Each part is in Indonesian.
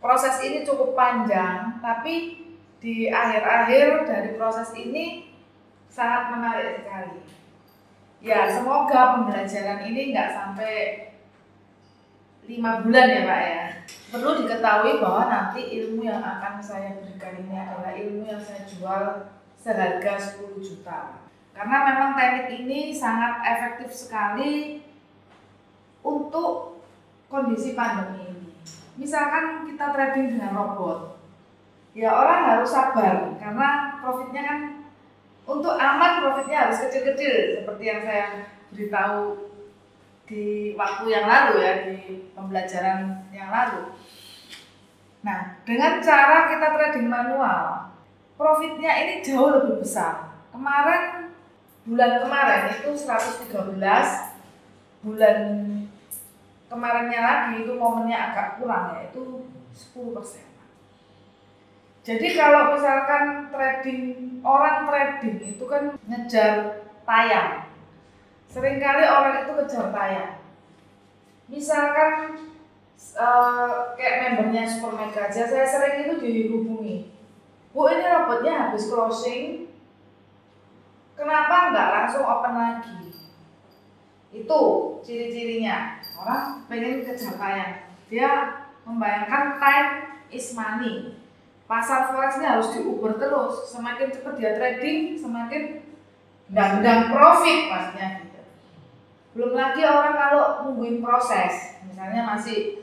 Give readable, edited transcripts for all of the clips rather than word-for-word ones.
proses ini cukup panjang, tapi di akhir-akhir dari proses ini sangat menarik sekali. Ya, semoga pembelajaran ini nggak sampai 5 bulan ya Pak ya. Perlu diketahui bahwa nanti ilmu yang akan saya berikan ini adalah ilmu yang saya jual seharga 10 juta. Karena memang teknik ini sangat efektif sekali untuk kondisi pandemi ini. Misalkan kita trading dengan robot, ya orang harus sabar karena profitnya kan untuk aman profitnya harus kecil-kecil seperti yang saya beritahu di waktu yang lalu ya, di pembelajaran yang lalu. Nah, dengan cara kita trading manual, profitnya ini jauh lebih besar. Bulan kemarin itu 113, bulan kemarinnya lagi itu momennya agak kurang ya, itu 10%. Jadi kalau misalkan orang trading itu kan ngejar tayang. Seringkali orang itu kejar tayang. Misalkan kayak membernya Super Mega aja, saya sering itu dihubungi. Bu, ini robotnya habis closing, kenapa nggak langsung open lagi? Itu ciri-cirinya. Orang pengen kejar tayang. Dia membayangkan time is money. Pasar forex ini harus diuber terus. Semakin cepat dia trading, semakin dan profit maksudnya. Belum lagi orang kalau nungguin proses, misalnya masih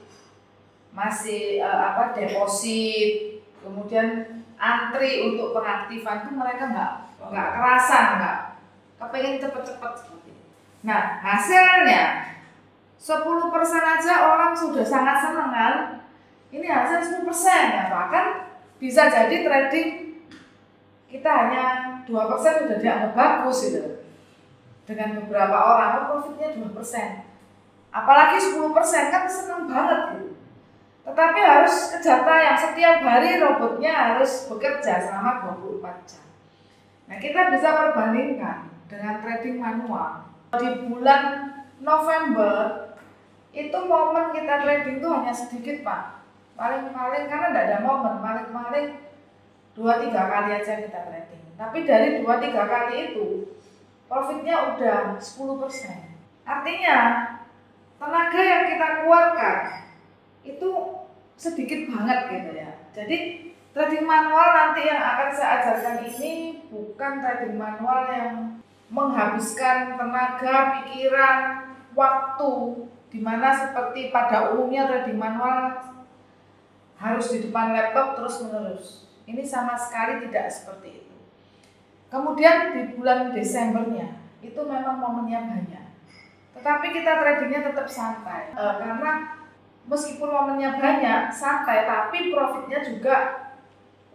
deposit, kemudian antri untuk pengaktifan itu mereka nggak kerasan, nggak kepengen cepet-cepet seperti itu. Nah hasilnya 10% aja orang sudah sangat senang kan? Ini hasil 10% ya, bahkan bisa jadi trading kita hanya 2% sudah dianggap bagus gitu. Dengan beberapa orang, profitnya 2%. Apalagi 10% kan senang banget gitu. Tetapi harus kejar tayang, setiap hari robotnya harus bekerja selama 24 jam. Nah, kita bisa perbandingkan dengan trading manual. Di bulan November, itu momen kita trading itu hanya sedikit Pak. Paling-paling karena tidak ada momen, paling-paling 2-3 kali aja kita trading. Tapi dari 2-3 kali itu, profitnya udah 10%. Artinya tenaga yang kita keluarkan itu sedikit banget gitu ya. Jadi trading manual nanti yang akan saya ajarkan ini bukan trading manual yang menghabiskan tenaga, pikiran, waktu, dimana seperti pada umumnya trading manual harus di depan laptop terus menerus. Ini sama sekali tidak seperti itu. Kemudian di bulan Desembernya itu memang momennya banyak, tetapi kita tradingnya tetap santai karena meskipun momennya banyak santai, tapi profitnya juga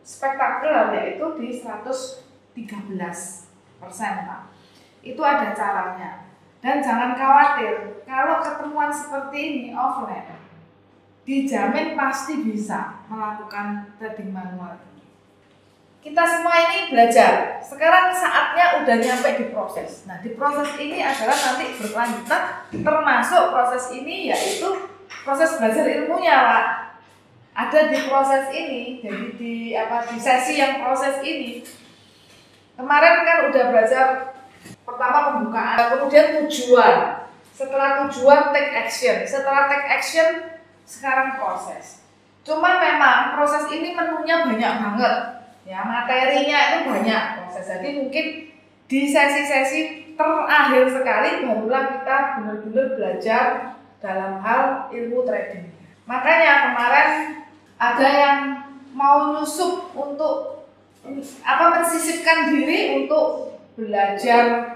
spektakuler yaitu di 113%. Itu ada caranya dan jangan khawatir kalau ketemuan seperti ini offline, dijamin pasti bisa melakukan trading manual. Kita semua ini belajar. Sekarang saatnya udah nyampe di proses. Nah, di proses ini adalah nanti berkelanjutan, termasuk proses ini yaitu proses belajar ilmunya, Pak. Ada di proses ini, jadi di sesi yang proses ini. Kemarin kan udah belajar pertama pembukaan, kemudian tujuan. Setelah tujuan take action. Setelah take action sekarang proses. Cuma memang proses ini menunya banyak banget. Ya, materinya itu banyak proses. Jadi mungkin di sesi-sesi terakhir sekali barulah kita benar-benar belajar dalam hal ilmu trading. Makanya kemarin ada yang mau nyusup untuk mensisipkan diri untuk belajar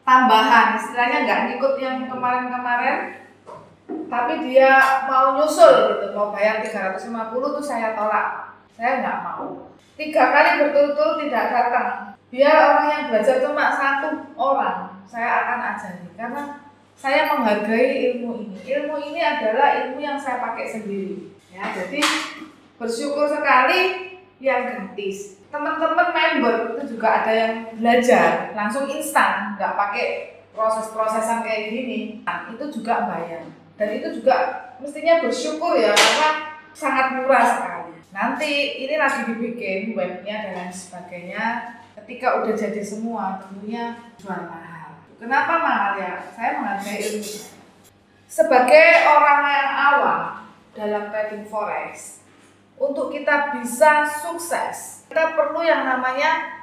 tambahan, istilahnya nggak ngikut yang kemarin-kemarin, tapi dia mau nyusul gitu, mau bayar 350 tuh saya tolak, saya nggak mau. 3 kali berturut-turut tidak datang. Biar orang yang belajar cuma 1 orang, saya akan ajari karena saya menghargai ilmu ini. Ilmu ini adalah ilmu yang saya pakai sendiri. Ya, jadi bersyukur sekali yang gratis. Teman-teman member itu juga ada yang belajar langsung instan, nggak pakai proses-prosesan kayak gini. Itu juga bayar. Dan itu juga mestinya bersyukur ya karena sangat murah sekali. Nanti ini lagi dibikin webnya dan lain sebagainya. Ketika udah jadi semua, tentunya jual mahal. Kenapa mahal ya? Saya menghargai ilmu. Sebagai orang yang awam dalam trading forex, untuk kita bisa sukses, kita perlu yang namanya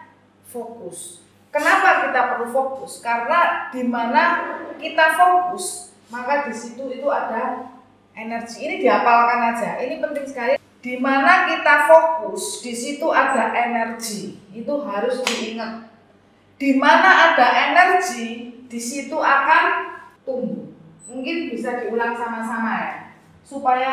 fokus. Kenapa kita perlu fokus? Karena di mana kita fokus, maka di situ itu ada energi. Ini dihafalkan aja. Ini penting sekali. Di mana kita fokus, di situ ada energi. Itu harus diingat. Di mana ada energi, di situ akan tumbuh. Mungkin bisa diulang sama-sama ya, supaya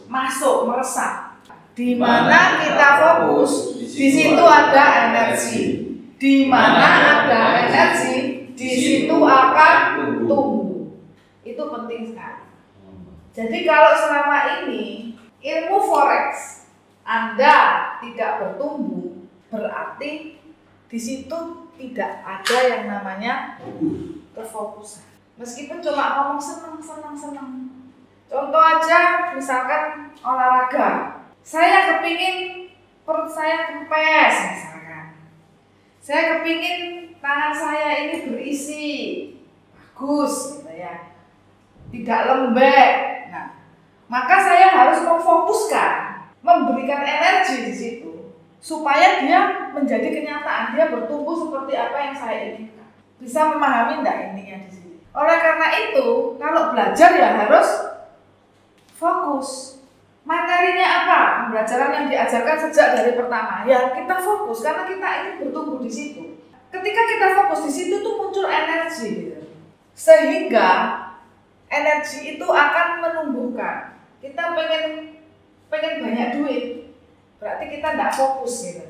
masuk meresap. Di mana kita fokus, di situ ada energi. Di mana ada energi, di situ akan tumbuh. Itu penting sekali. Jadi kalau selama ini ilmu forex Anda tidak bertumbuh, berarti di situ tidak ada yang namanya kefokusan. Meskipun cuma ngomong senang. Contoh aja, misalkan olahraga. Saya kepingin perut saya kempes misalkan. Saya kepingin tangan saya ini berisi, bagus gitu ya, tidak lembek. Nah, maka saya harus memfokuskan, memberikan energi di situ supaya dia menjadi kenyataan, dia bertumbuh seperti apa yang saya inginkan. Bisa memahami enggak intinya di sini? Oleh karena itu, kalau belajar ya harus fokus. Materinya apa? Pembelajaran yang diajarkan sejak dari pertama. Ya kita fokus karena kita ingin bertumbuh di situ. Ketika kita fokus di situ tuh muncul energi, gitu. Sehingga energi itu akan menumbuhkan. Kita pengen banyak duit, berarti kita tidak fokus gitu.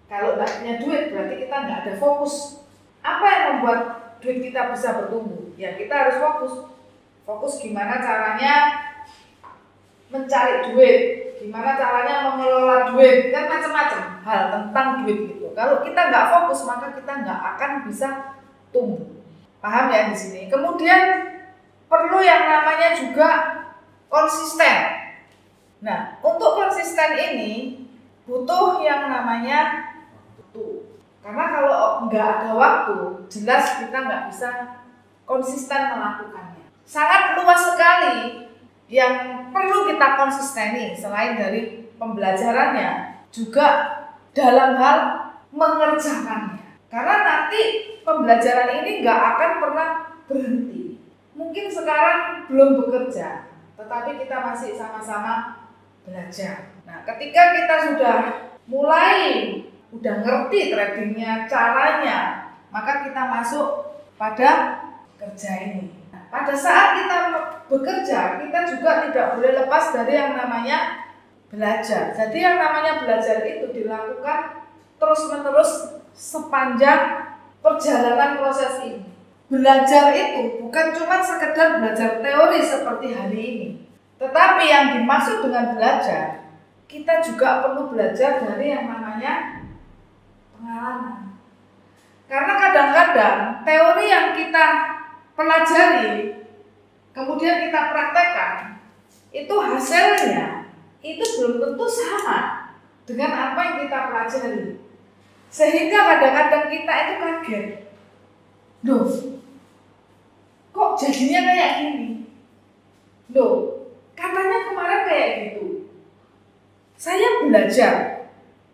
Kalau tidak punya duit, berarti kita tidak ada fokus. Apa yang membuat duit kita bisa bertumbuh? Ya kita harus fokus. Fokus gimana caranya mencari duit, gimana caranya mengelola duit, kan macam-macam hal tentang duit gitu. Kalau kita nggak fokus, maka kita nggak akan bisa tumbuh. Paham ya di sini? Kemudian perlu yang namanya juga konsisten. Nah, untuk konsisten ini butuh yang namanya waktu. Karena kalau nggak ada waktu, jelas kita nggak bisa konsisten melakukannya. Sangat luas sekali yang perlu kita konsisteni selain dari pembelajarannya, juga dalam hal mengerjakannya. Karena nanti pembelajaran ini nggak akan pernah berhenti. Mungkin sekarang belum bekerja, tetapi kita masih sama-sama belajar. Nah, ketika kita sudah ngerti tradingnya, caranya, maka kita masuk pada kerja ini. Nah, pada saat kita bekerja, kita juga tidak boleh lepas dari yang namanya belajar. Jadi yang namanya belajar itu dilakukan terus-menerus sepanjang perjalanan proses ini. Belajar itu bukan cuma sekedar belajar teori seperti hari ini, tetapi yang dimaksud dengan belajar, kita juga perlu belajar dari yang namanya pengalaman. Karena kadang-kadang teori yang kita pelajari, kemudian kita praktekkan, itu hasilnya itu belum tentu sama dengan apa yang kita pelajari. Sehingga kadang-kadang kita itu kaget. Loh, kok jadinya kayak gini? Loh, katanya kemarin kayak gitu. Saya belajar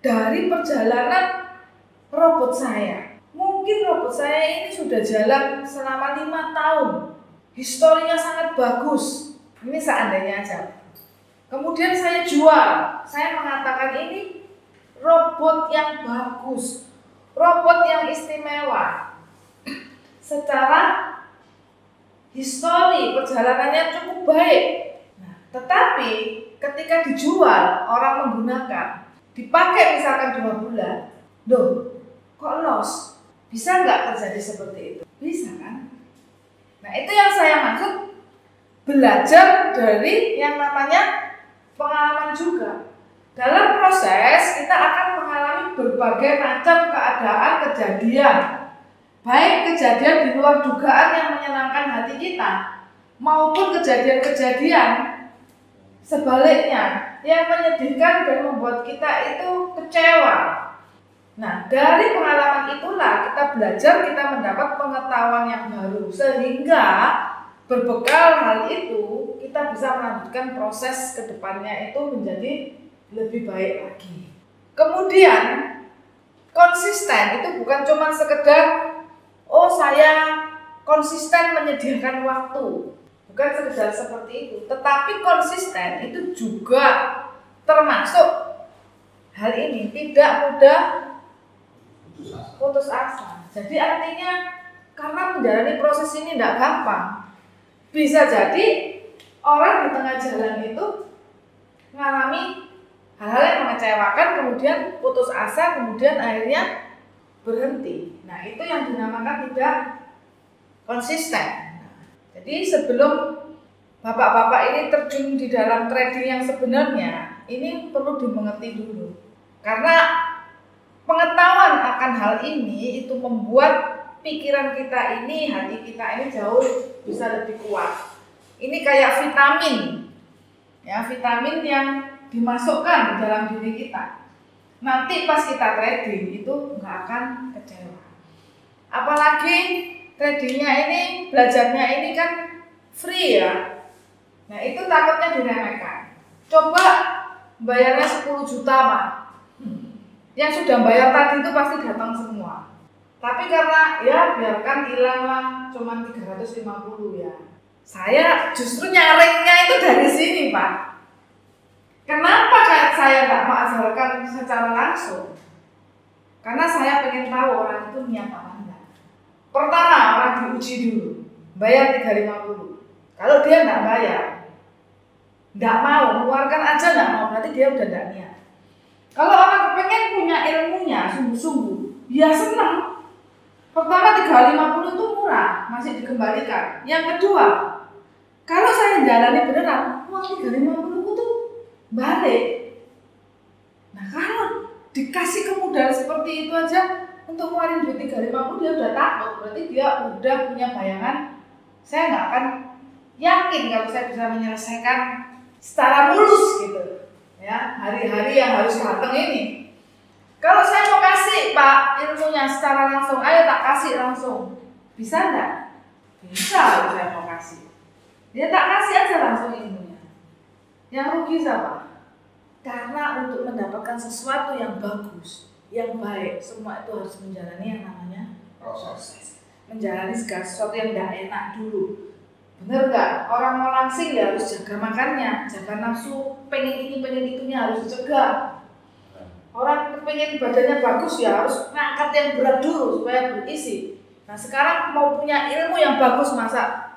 dari perjalanan robot saya. Mungkin robot saya ini sudah jalan selama 5 tahun. Historinya sangat bagus. Ini seandainya aja. Kemudian saya jual. Saya mengatakan ini robot yang bagus, robot yang istimewa. Secara histori perjalanannya cukup baik. Nah, tetapi ketika dijual, orang menggunakan, dipakai misalkan 2 bulan, loh, kok loss? Bisa nggak terjadi seperti itu? Bisa kan? Nah, itu yang saya maksud belajar dari yang namanya pengalaman juga. Dalam proses kita akan mengalami berbagai macam keadaan, kejadian, baik kejadian di luar dugaan yang menyenangkan hati kita, maupun kejadian-kejadian Sebaliknya, yang menyedihkan dan membuat kita itu kecewa. Nah, dari pengalaman itulah kita belajar, kita mendapat pengetahuan yang baru, sehingga berbekal hal itu kita bisa melanjutkan proses kedepannya itu menjadi lebih baik lagi. Kemudian konsisten itu bukan cuma sekedar saya konsisten menyediakan waktu, bukan sekedar seperti itu, tetapi konsisten itu juga termasuk hal ini, tidak mudah putus asa. Jadi artinya karena menjalani proses ini tidak gampang, bisa jadi orang di tengah jalan itu mengalami hal-hal yang mengecewakan, kemudian putus asa, kemudian akhirnya berhenti. Nah, itu yang dinamakan tidak konsisten. Jadi sebelum bapak-bapak ini terjun di dalam trading yang sebenarnya, ini perlu dimengerti dulu. Karena pengetahuan akan hal ini itu membuat pikiran kita ini, hati kita ini jauh bisa lebih kuat. Ini kayak vitamin, ya, vitamin yang dimasukkan di dalam diri kita. Nanti pas kita trading itu nggak akan kecewa. Apalagi tradingnya ini, belajarnya ini kan free ya. Nah, itu takutnya diremehkan. Coba bayarnya 10 juta Pak. Yang sudah bayar tadi itu pasti datang semua. Tapi karena ya biarkan hilang lah, cuma 350 ya. Saya justru nyaringnya itu dari sini Pak. Kenapa saya nggak mengajarkan secara langsung? Karena saya pengen tahu orang itu niat apa enggak. Pertama, orang diuji dulu, bayar 350. Kalau dia nggak bayar, nggak mau, mengeluarkan aja nggak mau, berarti dia udah nggak niat. Kalau orang pengen punya ilmunya sungguh-sungguh, dia senang. Pertama 350 itu murah, masih dikembalikan. Yang kedua, kalau saya jalani beneran, uang 350 itu balik. Nah, kalau dikasih kemudahan seperti itu aja untuk ngeluarin duit 350, dia udah takut. Berarti dia udah punya bayangan, saya nggak akan yakin kalau saya bisa menyelesaikan secara mulus gitu. Ya, hari-hari yang harus datang ini. Kalau saya mau kasih Pak ilmunya secara langsung, ayo tak kasih langsung. Bisa enggak? Bisa kalau saya mau kasih. Dia tak kasih aja langsung ilmunya. Yang rugi siapa? Karena untuk mendapatkan sesuatu yang bagus, yang baik, semua itu harus menjalani yang namanya proses. Menjalani segala sesuatu yang tidak enak dulu. Bener nggak? Orang mau langsing ya harus jaga makannya, jaga nafsu, pengen ini pengen itunya harus dicegah. Orang pengen badannya bagus ya harus ngangkat yang berat dulu supaya berisi. Nah, sekarang mau punya ilmu yang bagus, masa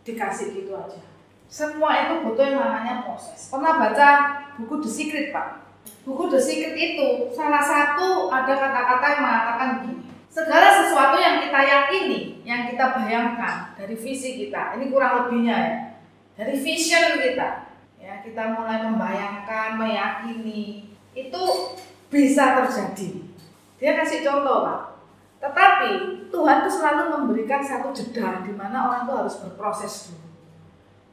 dikasih gitu aja. Semua itu butuh yang namanya proses. Pernah baca buku The Secret Pak? Buku The Secret itu salah satu ada kata-kata yang mengatakan begini. Segala sesuatu yang kita yakini, yang kita bayangkan dari visi kita, ini kurang lebihnya ya, dari vision kita, ya kita mulai membayangkan, meyakini, itu bisa terjadi. Dia kasih contoh Pak. Tetapi Tuhan itu selalu memberikan satu jeda di mana orang itu harus berproses dulu.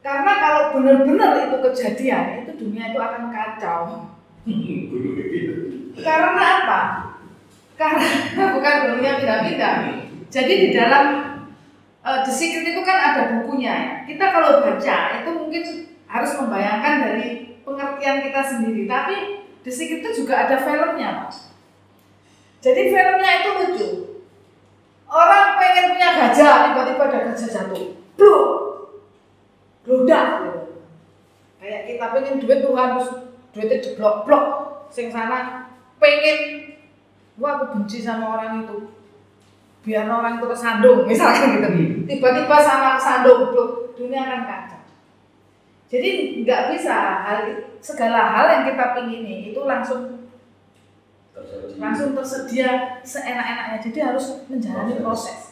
Karena kalau benar-benar itu kejadian, itu dunia itu akan kacau. Karena apa? Karena bukan dunia pindah-pindah. Jadi di dalam The Secret itu kan ada bukunya ya. Kita kalau baca itu mungkin harus membayangkan dari pengertian kita sendiri. Tapi The Secret itu juga ada filmnya Pak. Jadi filmnya itu lucu. Orang pengen punya gajah, tiba-tiba ada gajah jatuh. Bluk! Geludak gitu. Kayak kita pengen duit Tuhan, terus duitnya jeblok-blok. Sing sana pengen, wah aku benci sama orang itu, biar orang itu kesandung misalkan gitu. Tiba-tiba sama kesandung, blok, dunia akan kacau. Jadi nggak bisa segala hal yang kita pingini itu langsung tersedia seenak-enaknya. Jadi harus menjalani proses.